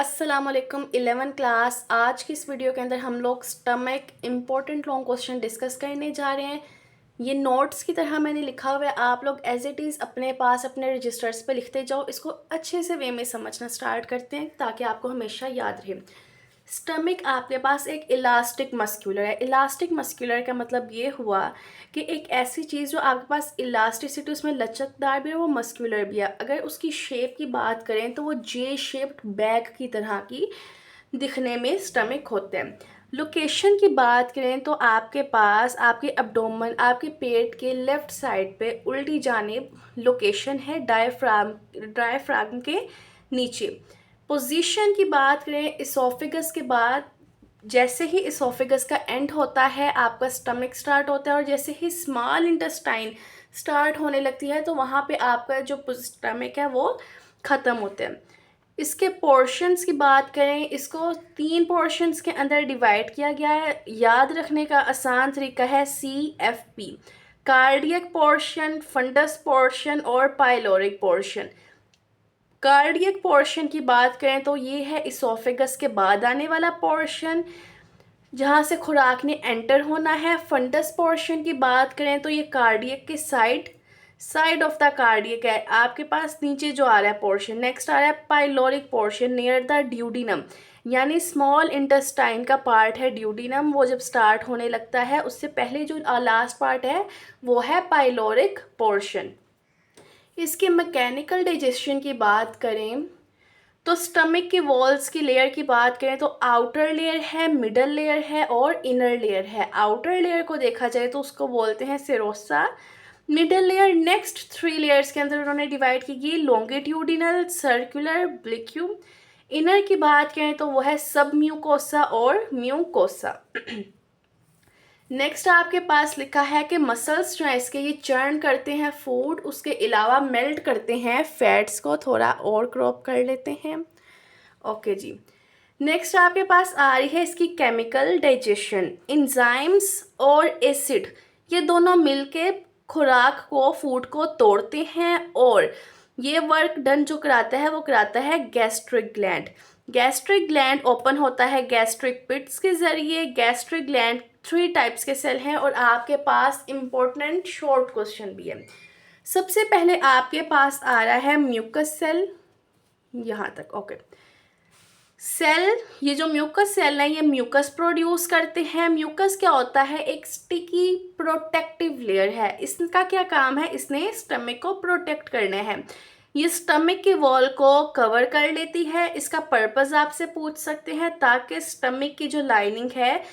अस्सलाम वालेकुम 11 क्लास। आज की इस वीडियो के अंदर हम लोग stomach important long question discuss करने जा रहे हैं। ये नोट्स की तरह मैंने लिखा हुआ है, आप लोग एज इट इज़ अपने पास अपने रजिस्टर्स पे लिखते जाओ। इसको अच्छे से वे में समझना स्टार्ट करते हैं ताकि आपको हमेशा याद रहे। स्टमक आपके पास एक इलास्टिक मस्क्यूलर है। इलास्टिक मस्क्यूलर का मतलब ये हुआ कि एक ऐसी चीज़ जो आपके पास इलास्टिसिटी, उसमें लचकदार भी है, वो मस्क्यूलर भी है। अगर उसकी शेप की बात करें तो वो जे शेप्ड बैग की तरह की दिखने में स्टमक होते हैं। लोकेशन की बात करें तो आपके पास आपके एब्डोमेन, आपके पेट के लेफ़्ट साइड पे उल्टी जानिब लोकेशन है डायफ्राम के नीचे। पोजीशन की बात करें इसोफिगस के बाद, जैसे ही इसोफिगस का एंड होता है आपका स्टमक स्टार्ट होता है, और जैसे ही स्मॉल इंटेस्टाइन स्टार्ट होने लगती है तो वहाँ पे आपका जो स्टमक है वो ख़त्म होते हैं। इसके पोर्शंस की बात करें, इसको 3 पोर्शंस के अंदर डिवाइड किया गया है। याद रखने का आसान तरीका है CFP: cardiac portion, fundus portion और पाइलोरिक पोर्शन। कार्डियक पोर्शन की बात करें तो ये है इसोफेगस के बाद आने वाला पोर्शन जहाँ से खुराक ने एंटर होना है। फंडस पोर्शन की बात करें तो ये कार्डियक के साइड ऑफ द कार्डियक है, आपके पास नीचे जो आ रहा है पोर्शन। नेक्स्ट आ रहा है pyloric portion near the duodenum, यानी स्मॉल इंटेस्टाइन का पार्ट है ड्यूडिनम। वो जब स्टार्ट होने लगता है उससे पहले जो लास्ट पार्ट है वो है पाइलोरिक पोर्शन। इसके मैकेनिकल डाइजेशन की बात करें तो स्टमक की वॉल्स की लेयर की बात करें तो आउटर लेयर है, मिडल लेयर है और इनर लेयर है। आउटर लेयर को देखा जाए तो उसको बोलते हैं serosa. Middle layer next 3 layers के अंदर उन्होंने डिवाइड की गई: लॉन्गिट्यूडिनल, सर्कुलर, ब्लिक्यूम। इनर की बात करें तो वो है सब म्यूकोसा और म्यूकोसा। नेक्स्ट आपके पास लिखा है कि मसल्स जो है इसके ये चर्न करते हैं फूड, उसके अलावा मेल्ट करते हैं फैट्स को। थोड़ा और क्रॉप कर लेते हैं। ओके जी। नेक्स्ट आपके पास आ रही है इसकी केमिकल डाइजेशन। एंजाइम्स और एसिड ये दोनों मिलके खुराक को, फूड को तोड़ते हैं, और ये वर्क डन जो कराता है वो कराता है gastric gland. Gastric gland open होता है गैस्ट्रिक पिट्स के ज़रिए। गैस्ट्रिक ग्लैंड 3 टाइप्स के सेल हैं, और आपके पास इम्पोर्टेंट शॉर्ट क्वेश्चन भी है। सबसे पहले आपके पास आ रहा है म्यूकस सेल, यहाँ तक ओके। सेल, ये जो म्यूकस सेल है ये म्यूकस प्रोड्यूस करते हैं। म्यूकस क्या होता है? एक स्टिकी प्रोटेक्टिव लेयर है। इसका क्या काम है? इसने स्टमक को प्रोटेक्ट करना है। ये स्टमक की वॉल को कवर कर लेती है। इसका पर्पस आपसे पूछ सकते हैं ताकि स्टमक की जो लाइनिंग है,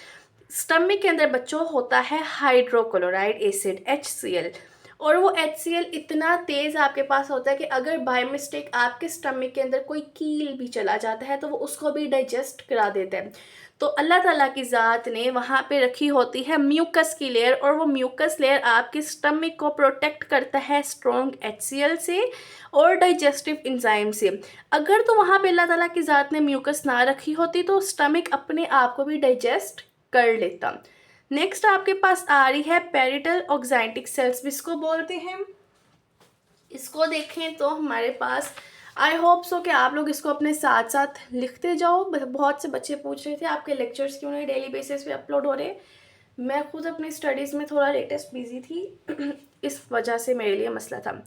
स्टमक के अंदर बच्चों होता है हाइड्रोक्लोराइड एसिड HCl, और वो HCl इतना तेज़ आपके पास होता है कि अगर बाय मिस्टेक आपके स्टमक के अंदर कोई कील भी चला जाता है तो वो उसको भी डाइजेस्ट करा देता है। तो अल्लाह ताला की ज़ात ने वहाँ पे रखी होती है म्यूकस की लेयर, और वो म्यूकस लेयर आपके स्टमक को प्रोटेक्ट करता है स्ट्रॉन्ग HCl से और डाइजेस्टिव इंजाइम से। अगर तो वहाँ पे अल्लाह ताला की ज़ात ने म्यूकस ना रखी होती तो स्टमक अपने आप को भी डाइजेस्ट कर लेता। नेक्स्ट आपके पास आ रही है पेरिटल ऑक्साइटिक सेल्स, जिसको बोलते हैं। इसको देखें तो हमारे पास, आई होप सो कि आप लोग इसको अपने साथ साथ लिखते जाओ। बहुत से बच्चे पूछ रहे थे आपके लेक्चर्स क्यों नहीं डेली बेसिस पे अपलोड हो रहे। मैं खुद अपनी स्टडीज़ में थोड़ा लेटेस्ट बिजी थी इस वजह से मेरे लिए मसला था।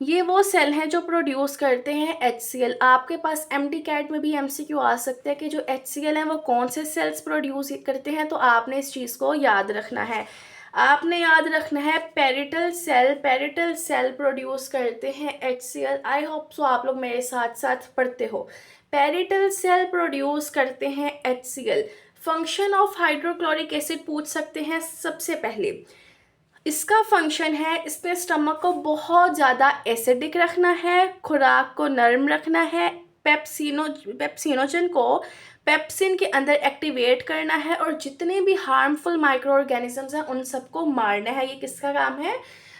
ये वो सेल हैं जो प्रोड्यूस करते हैं HCl। आपके पास MD-CAT में भी MCQ आ सकता है कि जो HCl हैं वो कौन से सेल्स प्रोड्यूस करते हैं, तो आपने इस चीज़ को याद रखना है। आपने याद रखना है पेरिटल सेल प्रोड्यूस करते हैं HCl। आई होप सो आप लोग मेरे साथ साथ पढ़ते हो। पेरिटल सेल प्रोड्यूस करते हैं HCl। Function of hydrochloric acid पूछ सकते हैं सबसे पहले। इसका फंक्शन है, इसने स्टमक को बहुत ज़्यादा एसिडिक रखना है, खुराक को नरम रखना है, पेप्सिनोजन को पेप्सिन के अंदर एक्टिवेट करना है, और जितने भी हार्मफुल माइक्रो ऑर्गेनिजम्स हैं उन सबको मारना है। ये किसका काम है?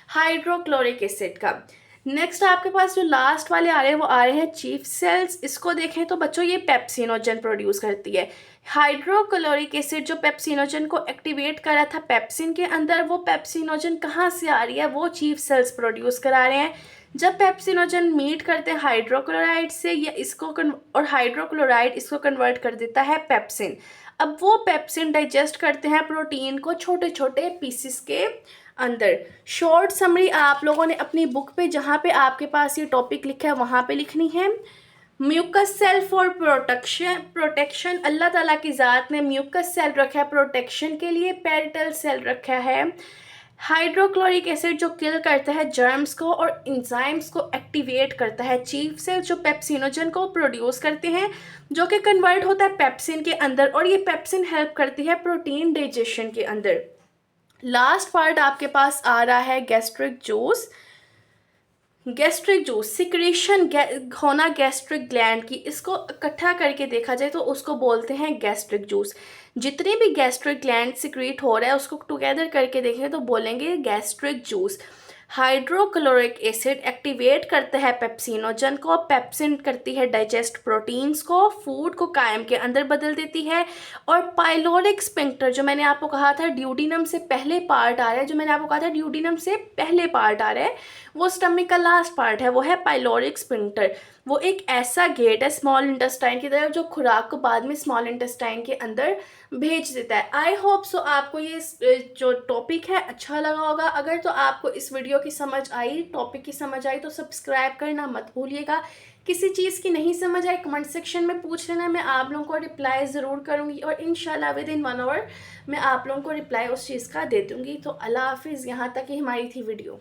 हाइड्रोक्लोरिक एसिड का। नेक्स्ट आपके पास जो लास्ट वाले आ रहे हैं वो आ रहे हैं चीफ सेल्स। इसको देखें तो बच्चों ये पेप्सिनोजन प्रोड्यूस करती है। हाइड्रोक्लोरिक एसिड जो पेप्सिनोजन को एक्टिवेट करा था पेप्सिन के अंदर, वो पेप्सिनोजन कहाँ से आ रही है? वो चीफ सेल्स प्रोड्यूस करा रहे हैं। जब पेप्सिनोजन मीट करते हैं हाइड्रोक्लोराइड से, या और हाइड्रोक्लोराइड इसको कन्वर्ट कर देता है पेप्सिन। अब वो पेप्सिन डाइजेस्ट करते हैं प्रोटीन को छोटे छोटे पीसेस के अंदर। शॉर्ट समरी आप लोगों ने अपनी बुक पे जहाँ पे आपके पास ये टॉपिक लिखा है वहाँ पे लिखनी है। म्यूकस सेल फॉर प्रोटेक्शन, अल्लाह ताला की ज़ात ने म्यूकस सेल रखा है प्रोटेक्शन के लिए, पेरिटल सेल रखा है हाइड्रोक्लोरिक एसिड जो किल करता है जर्म्स को और इंजाइम्स को एक्टिवेट करता है, चीफ सेल जो पेप्सिनोजन को प्रोड्यूस करते हैं जो कि कन्वर्ट होता है पेप्सिन के अंदर, और ये पेप्सिन हेल्प करती है प्रोटीन डाइजेशन के अंदर। लास्ट पार्ट आपके पास आ रहा है gastric juice. Gastric juice secretion होना गैस्ट्रिक ग्लैंड की, इसको इकट्ठा करके देखा जाए तो उसको बोलते हैं गैस्ट्रिक जूस। जितने भी गैस्ट्रिक ग्लैंड सिक्रीट हो रहा है उसको टुगेदर करके देखें तो बोलेंगे gastric juice. Hydrochloric acid activate करता है पेप्सिनोजन को, पेप्सिन करती है डाइजेस्ट प्रोटीन्स को, फूड को कायम के अंदर बदल देती है। और पाइलोरिक स्फिंक्टर जो मैंने आपको कहा था ड्यूडिनम से पहले पार्ट आ रहा है, जो मैंने आपको कहा था ड्यूडिनम से पहले पार्ट आ रहा है, वो स्टमक का लास्ट पार्ट है, वो है पाइलोरिक स्फिंक्टर। वो एक ऐसा गेट है स्मॉल इंटेस्टाइन की तरफ जो खुराक को बाद में स्मॉल इंटेस्टाइन के अंदर भेज देता है। आई होप सो आपको ये जो टॉपिक है अच्छा लगा होगा। अगर तो आपको इस वीडियो की समझ आई, टॉपिक की समझ आई, तो सब्सक्राइब करना मत भूलिएगा। किसी चीज़ की नहीं समझ आई कमेंट सेक्शन में पूछ लेना, मैं आप लोगों को रिप्लाई ज़रूर करूँगी और इंशाल्लाह विद इन 1 आवर मैं आप लोगों को रिप्लाई उस चीज़ का दे दूँगी। तो अल्लाह हाफिज़, यहाँ तक ही हमारी थी वीडियो।